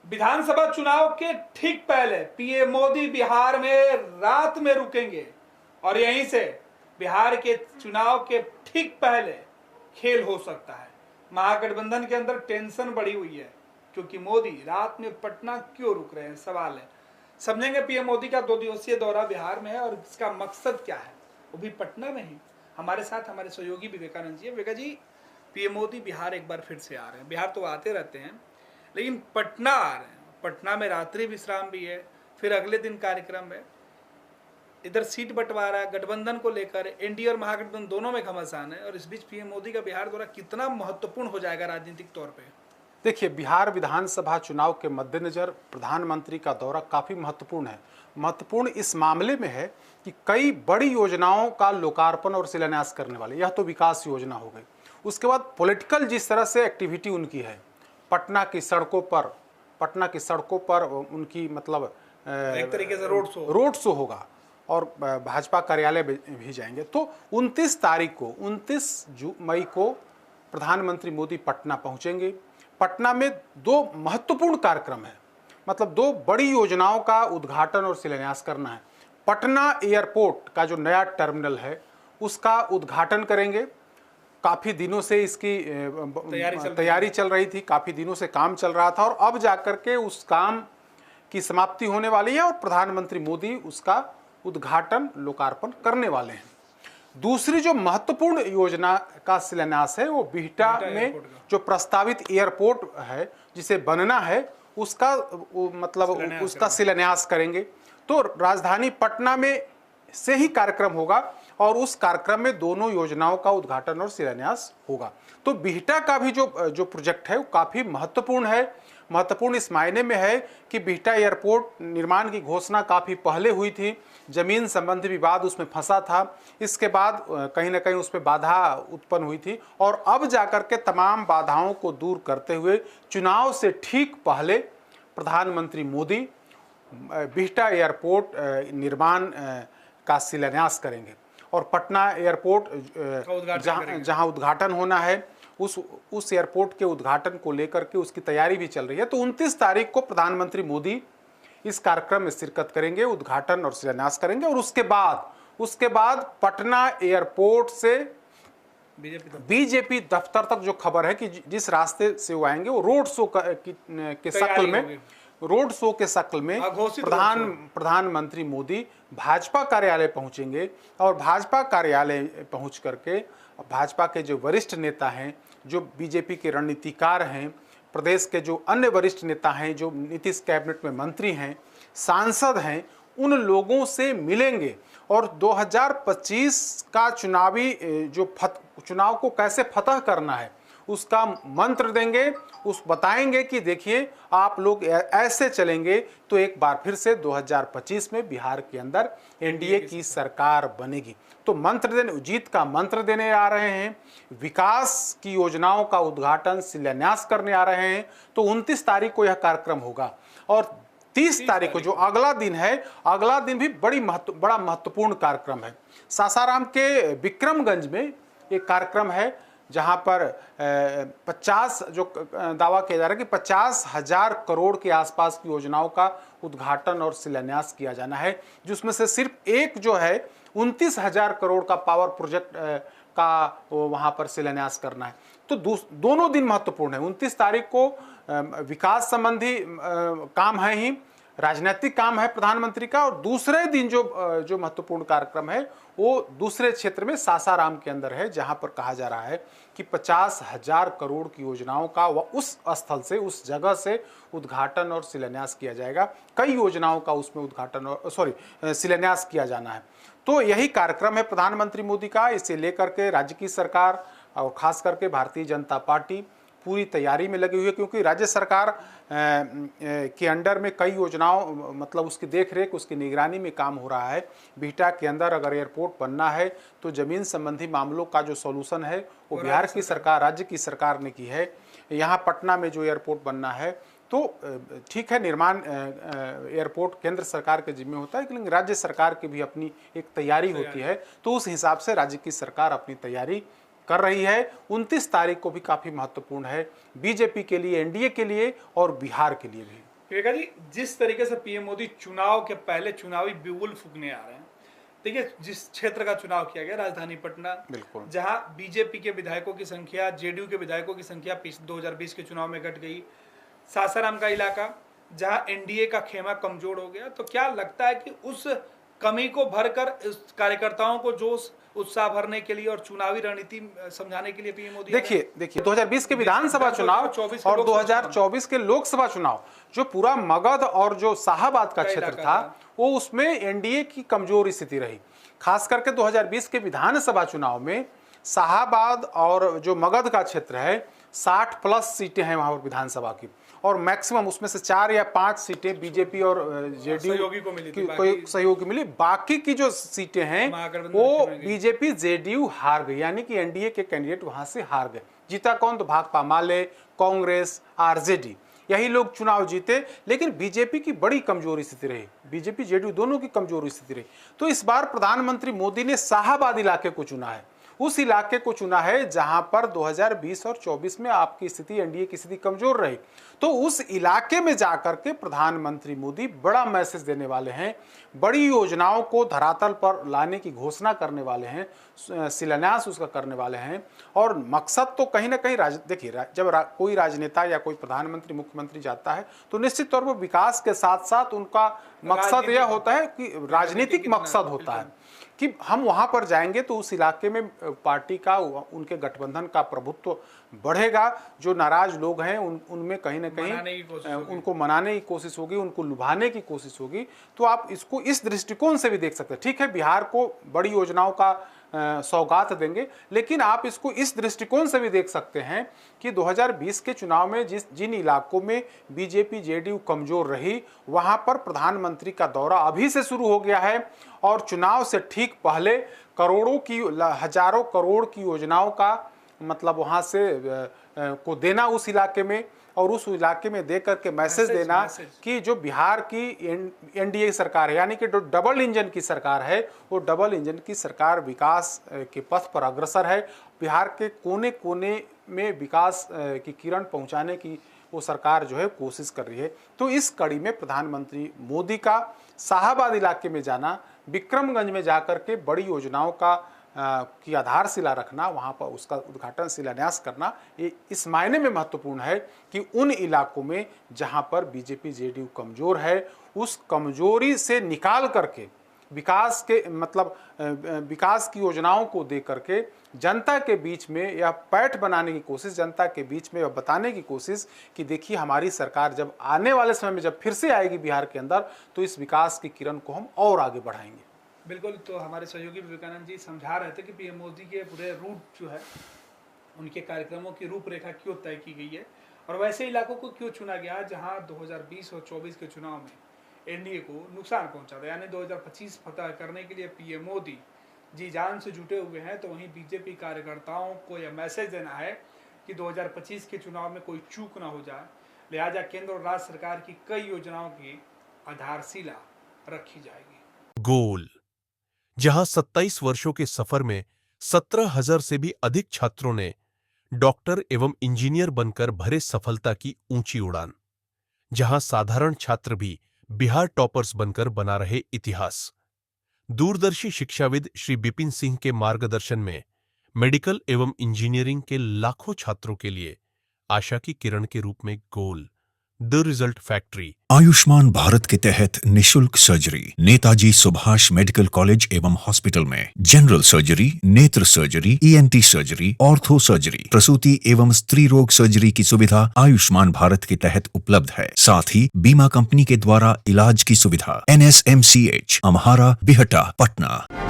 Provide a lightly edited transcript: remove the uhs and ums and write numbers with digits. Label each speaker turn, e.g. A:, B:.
A: विधानसभा चुनाव के ठीक पहले पीएम मोदी बिहार में रात में रुकेंगे और यहीं से बिहार के चुनाव के ठीक पहले खेल हो सकता है। महागठबंधन के अंदर टेंशन बढ़ी हुई है क्योंकि मोदी रात में पटना क्यों रुक रहे हैं, सवाल है। समझेंगे पीएम मोदी का 2 दिवसीय दौरा बिहार में है और इसका मकसद क्या है, वो भी पटना में ही। हमारे साथ हमारे सहयोगी विवेकानंद जी है। विवेका जी, पीएम मोदी बिहार एक बार फिर से आ रहे हैं। बिहार तो आते रहते हैं लेकिन पटना आ रहे हैं। पटना में रात्रि विश्राम भी है, फिर अगले दिन कार्यक्रम है। इधर सीट बंटवारा गठबंधन को लेकर एनडीए और महागठबंधन दोनों में घमासान है और इस बीच पीएम मोदी का बिहार दौरा कितना महत्वपूर्ण हो जाएगा राजनीतिक तौर पे?
B: देखिए, बिहार विधानसभा चुनाव के मद्देनजर प्रधानमंत्री का दौरा काफ़ी महत्वपूर्ण है। महत्वपूर्ण इस मामले में है कि कई बड़ी योजनाओं का लोकार्पण और शिलान्यास करने वाले, यह तो विकास योजना हो गई। उसके बाद पॉलिटिकल जिस तरह से एक्टिविटी उनकी है, पटना की सड़कों पर उनकी मतलब
A: एक तरीके से
B: रोड शो होगा और भाजपा कार्यालय भी जाएंगे। तो 29 मई को प्रधानमंत्री मोदी पटना पहुंचेंगे। पटना में 2 महत्वपूर्ण कार्यक्रम है, मतलब 2 बड़ी योजनाओं का उद्घाटन और शिलान्यास करना है। पटना एयरपोर्ट का जो नया टर्मिनल है उसका उद्घाटन करेंगे। काफ़ी दिनों से इसकी तैयारी चल रही थी, काफ़ी दिनों से काम चल रहा था और अब जाकर के उस काम की समाप्ति होने वाली है और प्रधानमंत्री मोदी उसका उद्घाटन लोकार्पण करने वाले हैं। दूसरी जो महत्वपूर्ण योजना का शिलान्यास है वो बिहटा में जो प्रस्तावित एयरपोर्ट है जिसे बनना है उसका उसका शिलान्यास करेंगे। तो राजधानी पटना में से ही कार्यक्रम होगा और उस कार्यक्रम में दोनों योजनाओं का उद्घाटन और शिलान्यास होगा। तो बिहटा का भी जो प्रोजेक्ट है वो काफ़ी महत्वपूर्ण है। महत्वपूर्ण इस मायने में है कि बिहटा एयरपोर्ट निर्माण की घोषणा काफ़ी पहले हुई थी, जमीन संबंधी विवाद उसमें फंसा था, इसके बाद कहीं ना कहीं उसमें बाधा उत्पन्न हुई थी और अब जाकर के तमाम बाधाओं को दूर करते हुए चुनाव से ठीक पहले प्रधानमंत्री मोदी बिहटा एयरपोर्ट निर्माण का शिलान्यास करेंगे और पटना एयरपोर्ट जहां उद्घाटन होना है उस एयरपोर्ट के उद्घाटन को लेकर के उसकी तैयारी भी चल रही है। तो 29 तारीख को प्रधानमंत्री मोदी इस कार्यक्रम में शिरकत करेंगे, उद्घाटन और शिलान्यास करेंगे और उसके बाद पटना एयरपोर्ट से बीजेपी दफ्तर तक जो खबर है कि जिस रास्ते से वो आएंगे वो रोड शो के शक्ल में प्रधानमंत्री मोदी भाजपा कार्यालय पहुंचेंगे और भाजपा कार्यालय पहुंच करके भाजपा के जो वरिष्ठ नेता हैं, जो बीजेपी के रणनीतिकार हैं, प्रदेश के जो अन्य वरिष्ठ नेता हैं, जो नीतीश कैबिनेट में मंत्री हैं, सांसद हैं, उन लोगों से मिलेंगे और 2025 का चुनाव को कैसे फतह करना है उसका मंत्र देंगे, बताएंगे कि देखिए आप लोग ऐसे चलेंगे तो एक बार फिर से 2025 में बिहार के अंदर एनडीए की सरकार बनेगी। तो जीत का मंत्र देने आ रहे हैं, विकास की योजनाओं का उद्घाटन शिलान्यास करने आ रहे हैं। तो 29 तारीख को यह कार्यक्रम होगा और 30 तारीख को जो अगला दिन है, अगला दिन भी बड़ा महत्वपूर्ण कार्यक्रम है। सासाराम के विक्रमगंज में एक कार्यक्रम है जहां पर 50 जो दावा किया जा रहा है कि 50,000 करोड़ के आसपास की योजनाओं का उद्घाटन और शिलान्यास किया जाना है, जिसमें से सिर्फ एक जो है 29,000 करोड़ का पावर प्रोजेक्ट का वहां पर शिलान्यास करना है। तो दोनों दिन महत्वपूर्ण है। 29 तारीख को विकास संबंधी काम है ही, राजनीतिक काम है प्रधानमंत्री का और दूसरे दिन जो महत्वपूर्ण कार्यक्रम है वो दूसरे क्षेत्र में सासाराम के अंदर है, जहां पर कहा जा रहा है कि 50,000 करोड़ की योजनाओं का उस स्थल से, उस जगह से उद्घाटन और शिलान्यास किया जाएगा। कई योजनाओं का उसमें शिलान्यास किया जाना है। तो यही कार्यक्रम है प्रधानमंत्री मोदी का। इसे लेकर के राज्य की सरकार और खास करके भारतीय जनता पार्टी पूरी तैयारी में लगी हुई है, क्योंकि राज्य सरकार के अंडर में कई योजनाओं, मतलब उसकी देखरेख, उसकी निगरानी में काम हो रहा है। बिहटा के अंदर अगर एयरपोर्ट बनना है तो जमीन संबंधी मामलों का जो सॉल्यूशन है वो बिहार की सरकार, राज्य की सरकार ने की है। यहाँ पटना में जो एयरपोर्ट बनना है तो ठीक है, निर्माण एयरपोर्ट केंद्र सरकार के जिम्मे होता है, लेकिन राज्य सरकार की भी अपनी एक तैयारी होती है। तो उस हिसाब से राज्य की सरकार अपनी तैयारी कर रही है। 29 तारीख को भी काफ़ी महत्वपूर्ण है बीजेपी के लिए, एनडीए के लिए और बिहार के लिए भी।
A: विवेका जी, जिस तरीके से पीएम मोदी चुनाव के पहले चुनावी बिगुल फूकने आ रहे हैं, देखिए जिस क्षेत्र का चुनाव किया गया राजधानी पटना,
B: बिल्कुल,
A: जहां बीजेपी के विधायकों की संख्या, जेडीयू के विधायकों की संख्या 2020 के चुनाव में घट गई, सासाराम का इलाका जहां एनडीए का खेमा कमजोर हो गया, तो क्या लगता है कि उस कमी को भरकर उस कार्यकर्ताओं को जोश उत्साह भरने के लिए और चुनावी रणनीति समझाने के लिए पीएम मोदी?
B: देखिए 2020 के विधानसभा चुनाव और 2024 के लोकसभा चुनाव, जो पूरा मगध और जो शाहाबाद का क्षेत्र था, वो उसमें एनडीए की कमजोर स्थिति रही। खास करके 2020 के विधानसभा चुनाव में शाहाबाद और जो मगध का क्षेत्र है, 60+ सीटें हैं वहां पर विधानसभा की, और मैक्सिमम उसमें से 4 या 5 सीटें बीजेपी और जेडीयू को मिली, कोई सहयोगी मिली। बाकी की जो सीटें हैं वो बीजेपी जेडीयू हार गई, यानी कि एनडीए के कैंडिडेट वहां से हार गए। जीता कौन? तो भाकपा माले, कांग्रेस, आरजेडी, यही लोग चुनाव जीते। लेकिन बीजेपी की बड़ी कमजोर स्थिति रही, बीजेपी जेडीयू दोनों की कमजोर स्थिति रही। तो इस बार प्रधानमंत्री मोदी ने शाहाबाद इलाके को चुना है, उस इलाके को चुना है जहां पर 2020 और 24 में आपकी स्थिति, एनडीए की स्थिति कमजोर रही। तो उस इलाके में जाकर के प्रधानमंत्री मोदी बड़ा मैसेज देने वाले हैं, बड़ी योजनाओं को धरातल पर लाने की घोषणा करने वाले हैं, शिलान्यास उसका करने वाले हैं। और मकसद तो कहीं ना कहीं देखिए, जब कोई राजनेता या कोई प्रधानमंत्री, मुख्यमंत्री जाता है तो निश्चित तौर पर विकास के साथ साथ उनका मकसद यह होता है कि राजनीतिक मकसद होता है कि हम वहां पर जाएंगे तो उस इलाके में पार्टी का, उनके गठबंधन का प्रभुत्व बढ़ेगा। जो नाराज लोग हैं उनमें कहीं ना कहीं उनको मनाने की कोशिश होगी, उनको लुभाने की कोशिश होगी। तो आप इसको इस दृष्टिकोण से भी देख सकते हैं। ठीक है, बिहार को बड़ी योजनाओं का सौगात देंगे, लेकिन आप इसको इस दृष्टिकोण से भी देख सकते हैं कि 2020 के चुनाव में जिन इलाकों में बीजेपी जेडीयू कमजोर रही, वहां पर प्रधानमंत्री का दौरा अभी से शुरू हो गया है। और चुनाव से ठीक पहले करोड़ों की, हजारों करोड़ की योजनाओं का मतलब वहां से को देना उस इलाके में, और उस इलाके में दे करके मैसेज देना कि जो बिहार की एनडीए सरकार है, यानी कि जो डबल इंजन की सरकार है, वो डबल इंजन की सरकार विकास के पथ पर अग्रसर है। बिहार के कोने कोने में विकास की किरण पहुंचाने की वो सरकार जो है कोशिश कर रही है। तो इस कड़ी में प्रधानमंत्री मोदी का शाहाबाद इलाके में जाना, विक्रमगंज में जाकर के बड़ी योजनाओं की आधारशिला रखना, वहां पर उसका उद्घाटन, शिलान्यास करना, ये इस मायने में महत्वपूर्ण है कि उन इलाकों में जहां पर बीजेपी जेडीयू कमजोर है, उस कमजोरी से निकाल करके विकास के मतलब विकास की योजनाओं को दे करके जनता के बीच में यह पैठ बनाने की कोशिश, जनता के बीच में यह बताने की कोशिश कि देखिए हमारी सरकार जब आने वाले समय में जब फिर से आएगी बिहार के अंदर, तो इस विकास की किरण को हम और आगे बढ़ाएंगे।
A: बिल्कुल। तो हमारे सहयोगी विवेकानंद जी समझा रहे थे कि पीएम मोदी के पूरे रूट जो है, उनके कार्यक्रमों की रूपरेखा क्यों तय की गई है और वैसे इलाकों को क्यों चुना गया जहां 2020 और 24 के चुनाव में एनडीए को नुकसान पहुंचा था। यानी 2025 फतह करने के लिए पीएम मोदी जी जान से जुटे हुए हैं। तो वहीं बीजेपी कार्यकर्ताओं को यह मैसेज देना है कि 2025 के चुनाव में कोई चूक ना हो जाए, लिहाजा केंद्र और राज्य सरकार की कई योजनाओं की आधारशिला रखी जाएगी।
C: गोल, जहां 27 वर्षों के सफर में 17,000 से भी अधिक छात्रों ने डॉक्टर एवं इंजीनियर बनकर भरे सफलता की ऊंची उड़ान, जहां साधारण छात्र भी बिहार टॉपर्स बनकर बना रहे इतिहास। दूरदर्शी शिक्षाविद श्री बिपिन सिंह के मार्गदर्शन में मेडिकल एवं इंजीनियरिंग के लाखों छात्रों के लिए आशा की किरण के रूप में गोल, the result factory.
D: Ayushman Bharat के तहत निशुल्क surgery Netaji Subhash medical college एवं हॉस्पिटल में जनरल सर्जरी, नेत्र surgery, ENT surgery, ortho surgery, प्रसूति एवं स्त्री रोग सर्जरी की सुविधा आयुष्मान भारत के तहत उपलब्ध है। साथ ही बीमा कंपनी के द्वारा इलाज की सुविधा। NSMCH, अम्हारा, बिहटा, पटना।